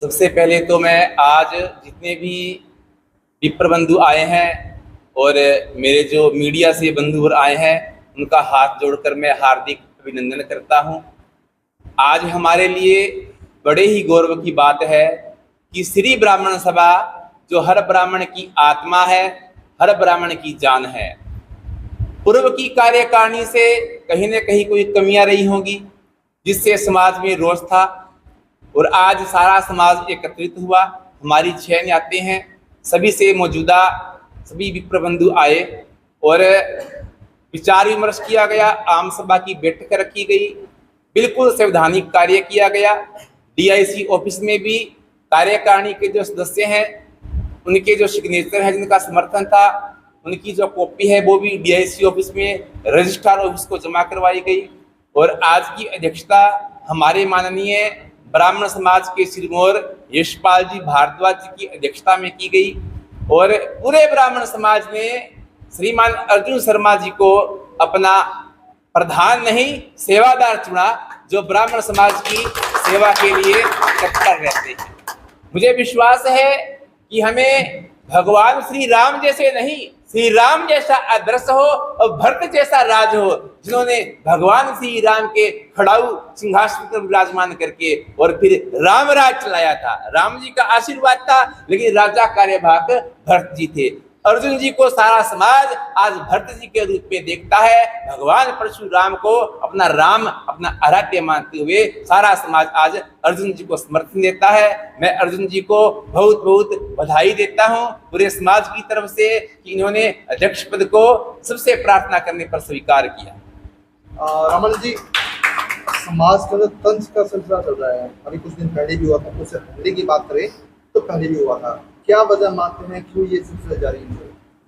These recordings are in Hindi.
सबसे पहले तो मैं आज जितने भी विप्र बंधु आए हैं और मेरे जो मीडिया से बंधु आए हैं उनका हाथ जोड़कर मैं हार्दिक अभिनंदन करता हूं। आज हमारे लिए बड़े ही गौरव की बात है कि श्री ब्राह्मण सभा जो हर ब्राह्मण की आत्मा है, हर ब्राह्मण की जान है। पूर्व की कार्यकारिणी से कहीं न कहीं कोई कमियां रही होंगी जिससे समाज में रोष था और आज सारा समाज एकत्रित हुआ। हमारी 6 न्याते हैं, सभी से मौजूदा सभी विप्र बंधु आए और विचार विमर्श किया गया। आम सभा की बैठक रखी गई, बिल्कुल संवैधानिक कार्य किया गया। DIC ऑफिस में भी कार्यकारिणी के जो सदस्य हैं उनके जो सिग्नेचर है, जिनका समर्थन था, उनकी जो कॉपी है वो भी DIC ऑफिस में रजिस्ट्रार ऑफिस को जमा करवाई गई। और आज की अध्यक्षता हमारे माननीय ब्राह्मण समाज के सिरमौर यशपाल जी भारद्वाज जी की अध्यक्षता में की गई और पूरे ब्राह्मण समाज ने श्रीमान अर्जुन शर्मा जी को अपना प्रधान नहीं सेवादार चुना, जो ब्राह्मण समाज की सेवा के लिए तत्पर रहते हैं। मुझे विश्वास है कि हमें भगवान श्री राम जैसे नहीं, श्री राम जैसा आदर्श हो और भरत जैसा राज हो, जिन्होंने भगवान श्री राम के खड़ाऊ सिंहासन पर विराजमान करके और फिर राम राज चलाया था। राम जी का आशीर्वाद था, लेकिन राजा कार्यवाहक भरत जी थे। अर्जुन जी को सारा समाज आज भरत जी के रूप में देखता है। भगवान परशुराम को अपना राम, अपना आराध्य मानते हुए सारा समाज आज अर्जुन जी को समर्थन देता है। मैं अर्जुन जी को बहुत बहुत बधाई देता हूं पूरे समाज की तरफ से कि इन्होंने अध्यक्ष पद को सबसे प्रार्थना करने पर स्वीकार किया। रमन जी, समाज के अंदर तंज का सिलसिला चल रहा है। अभी कुछ दिन पहले भी हुआ था, उससे पहले की बात करें तो पहले भी हुआ था। क्या वजह मानते हैं, क्यों ये सिलसिला जारी है?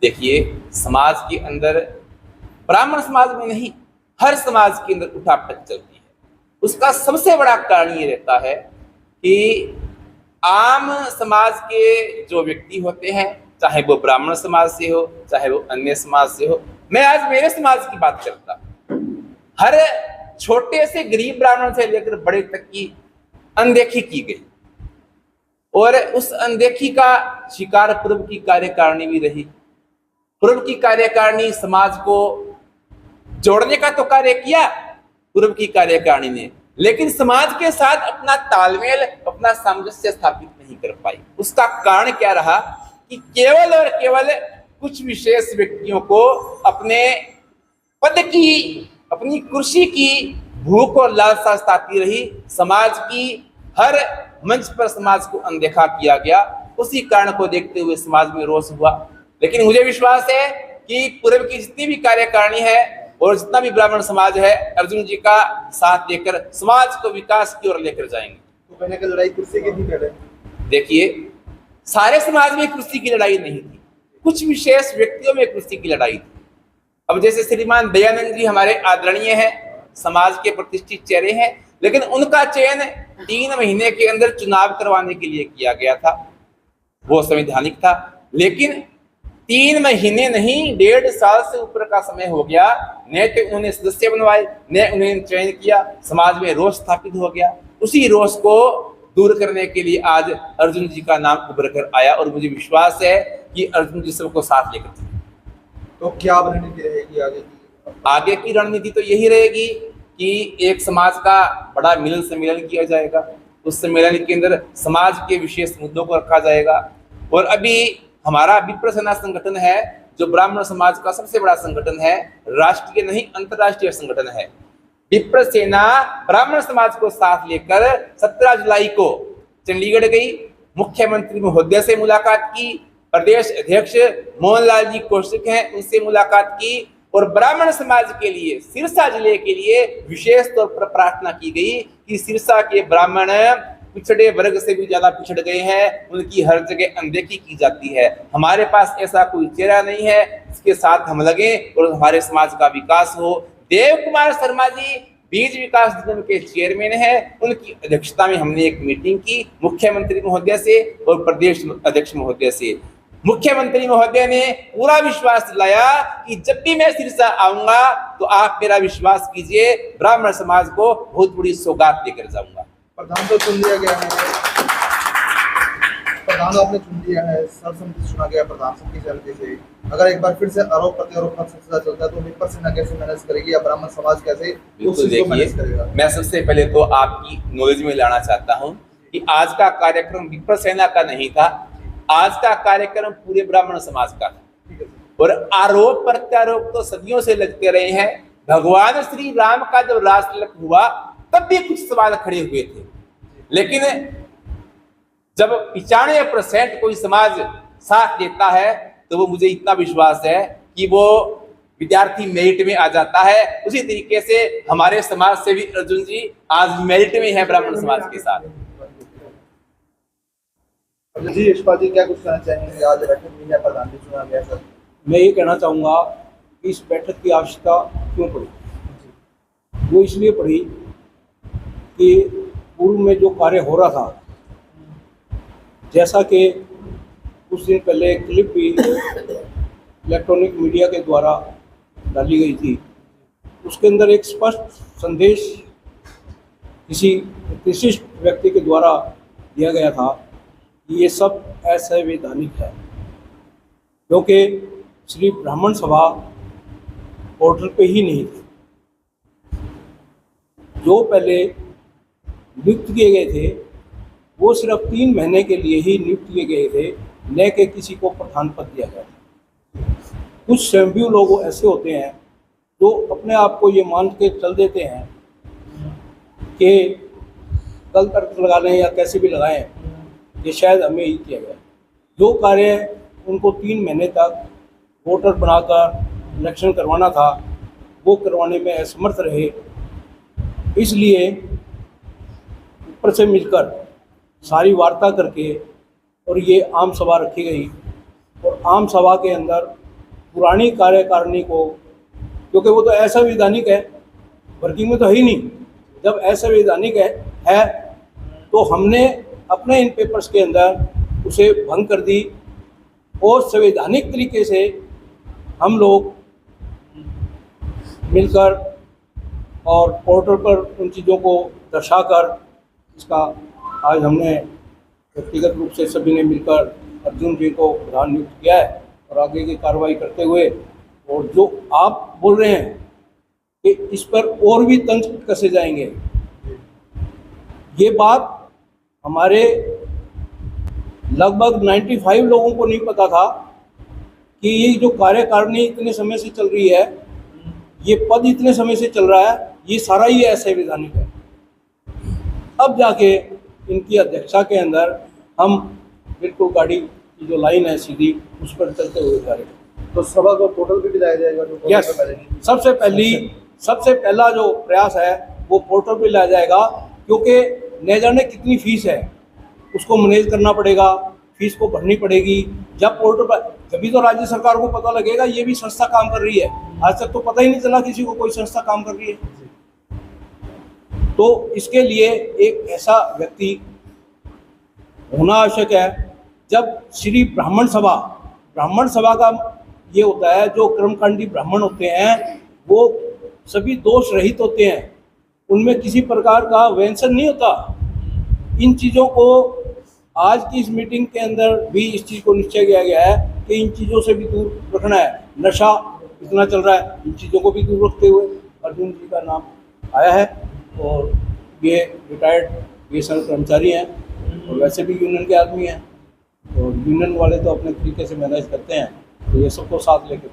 देखिए, समाज के अंदर ब्राह्मण समाज में नहीं, हर समाज के अंदर उठापटक चलती है। उसका सबसे बड़ा कारण ये रहता है कि आम समाज के जो व्यक्ति होते हैं, चाहे वो ब्राह्मण समाज से हो, चाहे वो अन्य समाज से हो। मैं आज मेरे समाज की बात करता, हर छोटे से गरीब ब्राह्मण से लेकर बड़े तक की अनदेखी की गई और उस अनदेखी का शिकार पूर्व की कार्यकारिणी भी रही। पूर्व की कार्यकारिणी समाज को जोड़ने का तो कार्य किया पूर्व की कार्यकारिणी ने, लेकिन समाज के साथ अपना तालमेल, अपना सामंजस्य स्थापित नहीं कर पाई। उसका कारण क्या रहा कि केवल और केवल कुछ विशेष व्यक्तियों को अपने पद की, अपनी कुर्सी की भूख और लालसा सताती रही। समाज की हर मंच पर समाज को अनदेखा किया गया। उसी कारण को देखते हुए समाज में रोष हुआ। लेकिन मुझे विश्वास है कि पूर्व की जितनी भी कार्यकारिणी है और जितना भी ब्राह्मण समाज है, अर्जुन जी का साथ लेकर समाज को विकास की ओर लेकर जाएंगे। तो कहने की लड़ाई कुर्सी की थी पहले? देखिए, सारे समाज में कुर्सी की लड़ाई नहीं थी, कुछ विशेष व्यक्तियों में कुर्सी की लड़ाई थी। अब जैसे श्रीमान दयानंद जी हमारे आदरणीय हैं, समाज के प्रतिष्ठित चेहरे हैं, लेकिन उनका चयन 3 महीने के अंदर चुनाव करवाने के लिए किया गया था। वो संवैधानिक था, लेकिन 3 महीने नहीं, 1.5 साल से ऊपर का समय हो गया। न तो उन्होंने सदस्य बनवाए, न उन्हें चयन किया। समाज में रोष स्थापित हो गया। उसी रोष को दूर करने के लिए आज अर्जुन जी का नाम उभर कर आया और मुझे विश्वास है कि अर्जुन जी सबको साथ लेकर चले। तो क्या रणनीति रहेगी आगे की? आगे की रणनीति तो यही रहेगी कि एक समाज का बड़ा मिलन सम्मेलन किया जाएगा। उस सम्मेलन के अंदर समाज के विशेष मुद्दों को रखा जाएगा। और अभी हमारा विप्र सेना संगठन है, जो ब्राह्मण समाज का सबसे बड़ा संगठन है, राष्ट्रीय नहीं अंतर्राष्ट्रीय संगठन है। विप्र सेना ब्राह्मण समाज को साथ लेकर 17 जुलाई को चंडीगढ़ गई, मुख्यमंत्री महोदय से मुलाकात की, प्रदेश अध्यक्ष मोहनलाल जी कौशिक हैं, उनसे मुलाकात की और ब्राह्मण समाज के लिए, सिरसा जिले के लिए विशेष तौर पर प्रार्थना की गई कि सिरसा के ब्राह्मण पिछड़े वर्ग से भी ज्यादा पिछड़ गए हैं, उनकी हर जगह अनदेखी की जाती है। हमारे पास ऐसा कोई चेहरा नहीं है जिसके साथ हम लगे और हमारे समाज का विकास हो। देव कुमार शर्मा जी बीज विकास निगम के चेयरमैन है, उनकी अध्यक्षता में हमने एक मीटिंग की मुख्यमंत्री महोदय से और प्रदेश अध्यक्ष महोदय से। मुख्यमंत्री महोदय ने पूरा विश्वास दिलाया कि जब भी मैं सिरसा आऊंगा तो आप मेरा विश्वास कीजिए, ब्राह्मण समाज को बहुत बड़ी सौगात लेकर जाऊंगा। प्रधान तो चुन लिया गया है। प्रधान आपने चुन लिया है, सर्वसम्मति चुना गया प्रधान सबकी सहमति से। अगर एक बार फिर से आरोप प्रत्यारोप का सिलसिला चलता है तो विपक्ष सेना कैसे मैनेज करेगी या ब्राह्मण समाज कैसे उस चीज को मैनेज करेगा? मैं सबसे पहले तो आपकी नॉलेज में लाना चाहता हूँ कि आज का कार्यक्रम विपक्ष सेना का नहीं था, आज का कार्यक्रम पूरे ब्राह्मण समाज का था। और आरोप प्रत्यारोप तो सदियों से लगते रहे हैं। भगवान श्री राम का जब राज तिलक हुआ तब भी कुछ सवाल खड़े हुए थे, लेकिन जब 95% कोई समाज साथ देता है तो वो मुझे इतना विश्वास है कि वो विद्यार्थी मेरिट में आ जाता है। उसी तरीके से हमारे समाज से भी अर्जुन जी आज मेरिट में है ब्राह्मण समाज के साथ। जी यशपाल जी क्या कुछ कहना चाहेंगे? आज बैठक में है, प्रधान जी चुना गया सर। मैं ये कहना चाहूँगा कि इस बैठक की आवश्यकता क्यों पड़ी। वो इसलिए पड़ी कि पूर्व में जो कार्य हो रहा था, जैसा कि कुछ दिन पहले एक क्लिप भी इलेक्ट्रॉनिक मीडिया के द्वारा डाली गई थी, उसके अंदर एक स्पष्ट संदेश किसी विशिष्ट व्यक्ति के द्वारा दिया गया था कि ये सब असंवैधानिक है, क्योंकि श्री ब्राह्मण सभा पोर्टल पे ही नहीं थी। जो पहले नियुक्त किए गए थे वो सिर्फ 3 महीने के लिए ही नियुक्त किए गए थे, न कि किसी को प्रधान पद दिया गया। कुछ स्वयंभू लोग ऐसे होते हैं जो अपने आप को ये मान के चल देते हैं कि कल तर्क लगा लें या कैसे भी लगाएं कि शायद हमें ही किया गया। जो कार्य उनको 3 महीने तक वोटर बनाकर इलेक्शन करवाना था वो करवाने में असमर्थ रहे, इसलिए ऊपर से मिलकर सारी वार्ता करके और ये आम सभा रखी गई। और आम सभा के अंदर पुरानी कार्यकारिणी को, क्योंकि वो तो असंवैधानिक है, वर्किंग में तो है ही नहीं, जब असंवैधानिक है तो हमने अपने इन पेपर्स के अंदर उसे भंग कर दी और संवैधानिक तरीके से हम लोग मिलकर और पोर्टल पर उन चीज़ों को दर्शाकर इसका आज हमने व्यक्तिगत रूप से सभी ने मिलकर अर्जुन जी को प्रधान नियुक्त किया है और आगे की कार्रवाई करते हुए। और जो आप बोल रहे हैं कि इस पर और भी तंज कसे जाएंगे, ये बात हमारे लगभग 95 लोगों को नहीं पता था कि ये जो कार्यकारिणी इतने समय से चल रही है, ये पद इतने समय से चल रहा है, ये सारा ही असंवैधानिक है। अब जाके इनकी अध्यक्षता के अंदर हम बिल्कुल गाड़ी की जो लाइन है सीधी उस पर चलते हुए जा रहे हैं। तो सभा को पोर्टल पे भी लाया जाएगा? जो यस, सबसे पहला जो प्रयास है वो पोर्टल पे लाया जाएगा, क्योंकि न जाने कितनी फीस है उसको मैनेज करना पड़ेगा, फीस को भरनी पड़ेगी। जब पोर्टल पर, तभी तो राज्य सरकार को पता लगेगा ये भी संस्था काम कर रही है। आज तक तो पता ही नहीं चला किसी को कोई संस्था काम कर रही है। तो इसके लिए एक ऐसा व्यक्ति होना आवश्यक है। जब श्री ब्राह्मण सभा का ये होता है, जो कर्मकांडी ब्राह्मण होते हैं वो सभी दोष रहित होते हैं, उनमें किसी प्रकार का व्यंसन नहीं होता। इन चीज़ों को आज की इस मीटिंग के अंदर भी इस चीज़ को निश्चय किया गया है कि इन चीज़ों से भी दूर रखना है। नशा इतना चल रहा है, इन चीज़ों को भी दूर रखते हुए अर्जुन जी का नाम आया है। और ये रिटायर्ड बीएसएनएल कर्मचारी हैं और वैसे भी यूनियन के आदमी हैं, और यूनियन वाले तो अपने तरीके से मैनेज करते हैं, तो ये सबको साथ लेकर।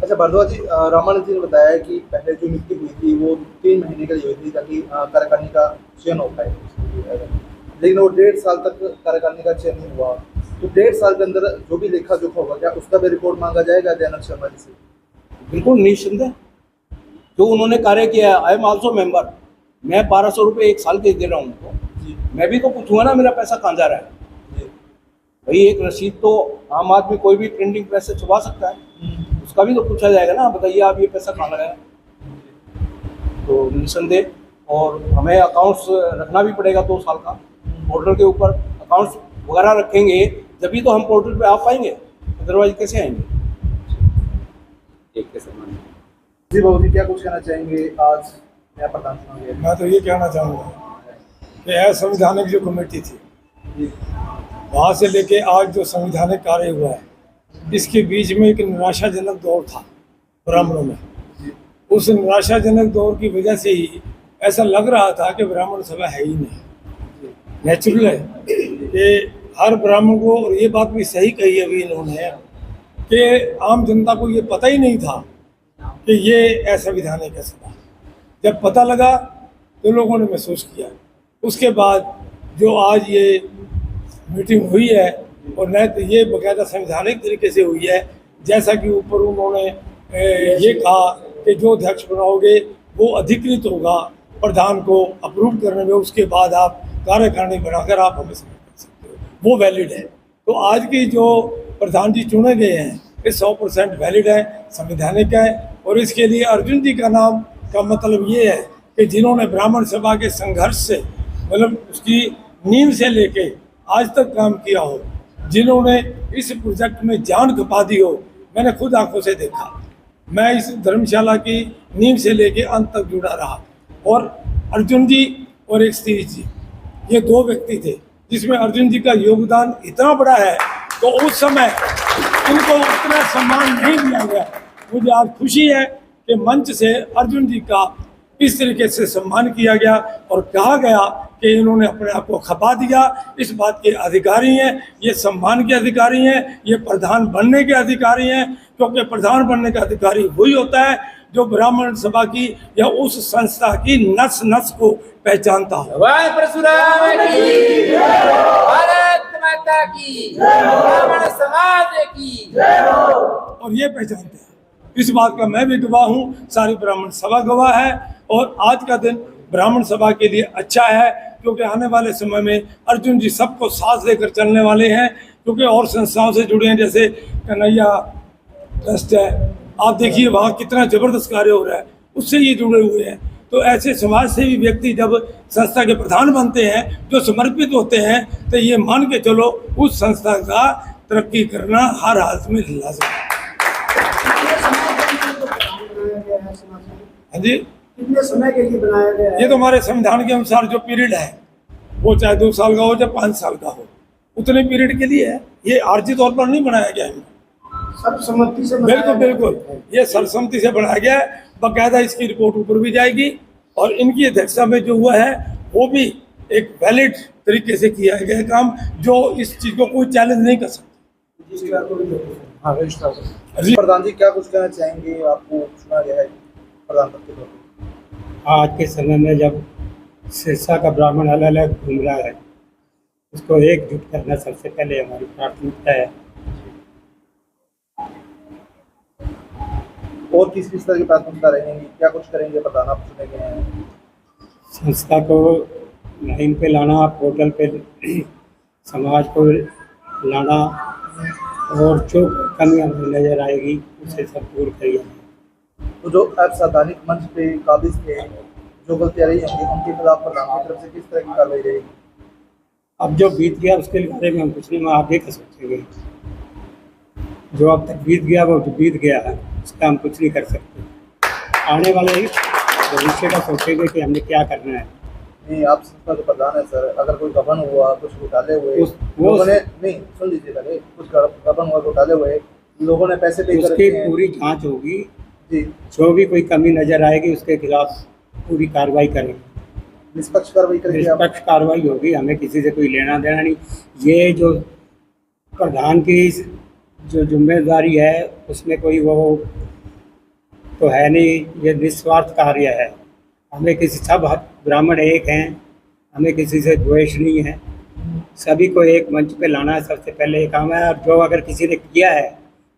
अच्छा भारद्वाज जी, रामानंद जी ने बताया कि पहले जो नियुक्ति हुई थी वो 3 महीने के लिए हुई थी ताकि कार्यकारिणी का चयन हो पाए, लेकिन वो 1.5 साल तक कार्यकारिणी का चयन नहीं हुआ। तो 1.5 साल के अंदर जो भी लेखा जोखा होगा, क्या उसका भी रिपोर्ट मांगा जाएगा दयानंद शर्मा जी से? बिल्कुल निस्संदेह, जो उन्होंने कार्य किया है। आई एम ऑल्सो मेंबर, मैं 1200 रुपये 1 साल के दे रहा हूँ उनको, मैं भी तो पूछूंगा ना मेरा पैसा कहाँ जा रहा है। भाई एक रसीद तो आम आदमी कोई भी प्रिंटिंग प्रेस से छुपा सकता है, उसका भी तो पूछा जाएगा ना, बताइए आप ये पैसा कहाँ लगाया। तो निस्संदेह, और हमें अकाउंट्स रखना भी पड़ेगा 2 साल का। पोर्टल के ऊपर अकाउंट्स वगैरह रखेंगे जब तो हम पोर्टल पे आ पाएंगे, अदरवाइज कैसे आएंगे। जी बाबू जी क्या कुछ कहना चाहेंगे? आज नया प्रधान चुना गया। मैं तो ये कहना चाहूँगा कि असंवैधानिक जो कमेटी थी वहाँ से लेके आज जो संवैधानिक कार्य हुआ है, इसके बीच में एक निराशाजनक दौर था ब्राह्मणों में। उस निराशाजनक दौर की वजह से ही ऐसा लग रहा था कि ब्राह्मण सभा है ही नहीं। नेचुरल है कि हर ब्राह्मण को, और ये बात भी सही कही अभी इन्होंने, कि आम जनता को ये पता ही नहीं था कि ये असंवैधानिक है सभा। जब पता लगा तो लोगों ने महसूस किया। उसके बाद जो आज ये मीटिंग हुई है, और न तो ये बाकायदा संवैधानिक तरीके से हुई है, जैसा कि ऊपर उन्होंने ये कहा कि जो अध्यक्ष बनाओगे वो अधिकृत होगा प्रधान को अप्रूव करने में, उसके बाद आप कार्यकारिणी बनाकर आप हमें सबमिट कर सकते हो, वो वैलिड है। तो आज की जो प्रधान जी चुने गए हैं ये 100% वैलिड है, संवैधानिक है। और इसके लिए अर्जुन जी का नाम का मतलब ये है कि जिन्होंने ब्राह्मण सभा के संघर्ष से, मतलब उसकी नींव से लेके आज तक काम किया हो, जिन्होंने इस प्रोजेक्ट में जान खपा दी हो, मैंने खुद आंखों से देखा। मैं इस धर्मशाला की नींव से लेके अंत तक जुड़ा रहा। और अर्जुन जी और एक सतीश जी, ये दो व्यक्ति थे जिसमें अर्जुन जी का योगदान इतना बड़ा है, तो उस समय उनको उतना सम्मान नहीं दिया गया। मुझे आज खुशी है कि मंच से अर्जुन जी का इस तरीके से सम्मान किया गया और कहा गया कि इन्होंने अपने आप को खपा दिया, इस बात के अधिकारी हैं, ये सम्मान के अधिकारी हैं, ये प्रधान बनने के अधिकारी हैं। क्योंकि प्रधान बनने का अधिकारी वही होता है जो ब्राह्मण सभा की या उस संस्था की नस नस को पहचानता हो। भगवान परशुराम की जय हो, भारत माता की जय हो, ब्राह्मण समाज की जय हो। और ये पहचानते हैं, इस बात का मैं भी गवाह हूँ, सारी ब्राह्मण सभा गवाह है। और आज का दिन ब्राह्मण सभा के लिए अच्छा है, क्योंकि आने वाले समय में अर्जुन जी सबको साथ लेकर चलने वाले हैं। क्योंकि और संस्थाओं से जुड़े हैं, जैसे कन्हैया ट्रस्ट है, आप देखिए वहाँ कितना जबरदस्त कार्य हो रहा है, उससे ये जुड़े हुए हैं। तो ऐसे समाज सेवी व्यक्ति जब संस्था के प्रधान बनते हैं, जो समर्पित होते हैं, तो ये मान के चलो उस संस्था का तरक्की करना हर हालत में लाज़िम है। हाँ जी, कितने समय के लिए बनाया गया है? ये तो हमारे संविधान के अनुसार जो पीरियड है, वो चाहे 2 साल का हो चाहे 5 साल का हो, उतने पीरियड के लिए है। ये आर्जी तौर पर नहीं बनाया गया है, सर्वसम्मति से बनाया बिल्कुल गया है। बिल्कुल ये सर्वसम्मति से बनाया गया है। बाकायदा इसकी रिपोर्ट ऊपर भी जाएगी, और इनकी अध्यक्षता में जो हुआ है वो भी एक वैलिड तरीके से किया गया है काम, जो इस चीज़ को कोई चैलेंज नहीं कर सकता। हाँ, रजिस्ट्रार प्रधान जी क्या कुछ कहना चाहेंगे? आपको चुना गया है प्रधान पद के तौर पर। आज के समय में जब सिरसा का ब्राह्मण अलग अलग घूम रहा है, उसको एकजुट करना सबसे पहले हमारी प्राथमिकता है। और किस किस तरह की प्राथमिकता रहेंगी, क्या कुछ करेंगे प्रधान आप चुने गए हैं? संस्था को लाइन पे लाना, पोर्टल पे समाज को लाना, और जो कमियाँ नजर आएगी उसे सब दूर करिए। तो जो असंवैधानिक मंच पे काबिज थे, जो गलतियाँ रही होंगी, उनके खिलाफ प्रधान की तरफ से किस तरह की कार्रवाई रहेगी? अब जो बीत गया उसके बारे में हम कुछ नहीं, मैं आगे कर सोचेंगे। जो अब तक बीत गया वो जो बीत गया है, उसका हम कुछ नहीं कर सकते। आने वाले भविष्य का सोचेंगे कि हमने क्या करना है। नहीं, आप संस्था के प्रधान है सर, अगर कोई गबन हुआ, कुछ घोटाले हुए, लोगों ने, नहीं सुन लीजिए पहले, कुछ गबन हुआ, घोटाले हुए, लोगों ने पैसे पे उसकी पूरी जांच होगी जी, जो भी कोई कमी नजर आएगी उसके खिलाफ पूरी कार्रवाई करेंगे। निष्पक्ष कार्रवाई करेंगे आप? निष्पक्ष कार्रवाई होगी, हमें किसी से कोई लेना देना नहीं। ये जो प्रधान की जो जिम्मेदारी है उसमें कोई वो तो है नहीं, ये निस्वार्थ कार्य है। हमें किसी, सब ब्राह्मण एक हैं, हमें किसी से द्वेष नहीं है, सभी को एक मंच पे लाना है सबसे पहले ये काम है। और जो अगर किसी ने किया है,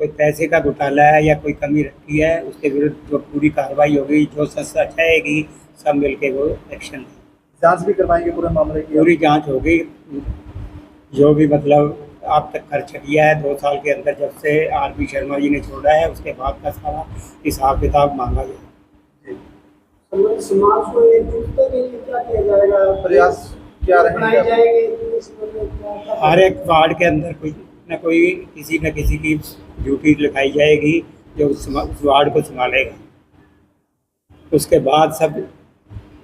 कोई पैसे का घोटाला है या कोई कमी रखी है, उसके विरुद्ध जो पूरी कार्रवाई होगी, जो संस्था चाहेगी, सब मिलके वो एक्शन जांच भी करवाएंगे पूरे मामले की? पूरी जांच होगी। जो भी मतलब आप तक खर्च किया है 2 साल के अंदर, जब से आर.पी. शर्मा जी ने छोड़ा है, उसके बाद का सारा हिसाब किताब मांगा गया। समाज को एकजुटता के लिए क्या किया जाएगा? प्रयास क्या बनाई रहेंगे? जाएगी? हर एक वार्ड के अंदर कोई न किसी की ड्यूटी लिखाई जाएगी जो उस वार्ड को संभालेगा। उसके बाद सब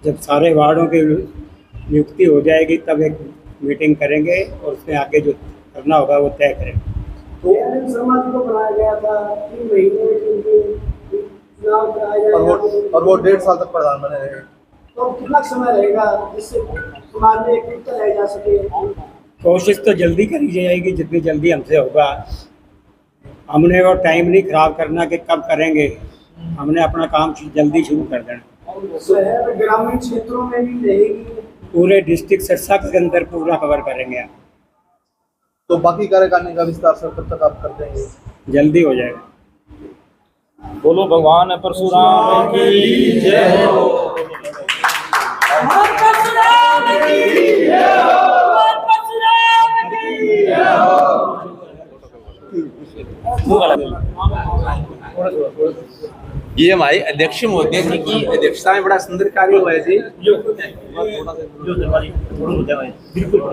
जब सारे वार्डों की नियुक्ति हो जाएगी, तब एक मीटिंग करेंगे और उसमें आगे जो करना होगा वो तय करेंगे। दयानंद शर्मा जी को बनाया गया था 3 महीने के लिए चुनाव कराया और वो 1.5 साल तक प्रधान बने रहे। तो कितना समय रहेगा जिससे समाज में एकता लाई जा सके? कोशिश तो जल्दी करी जाएगी, जितनी जल्दी हमसे होगा। हमने वो टाइम नहीं खराब करना कि कब करेंगे, हमने अपना काम जल्दी शुरू कर देना। शहर ग्रामीण क्षेत्रों में भी रहेगी? पूरे डिस्ट्रिक्ट सिरसा के अंदर पूरा कवर करेंगे आप। तो बाकी कार्यकारिणी का विस्तार सर कब तक आप कर देंगे? जल्दी हो जाएगा। बोलो भगवान परशुराम की जय हो। ये हमारे अध्यक्ष महोदय जी की अध्यक्षता में बड़ा सुंदर कार्य हुआ है जी। बिल्कुल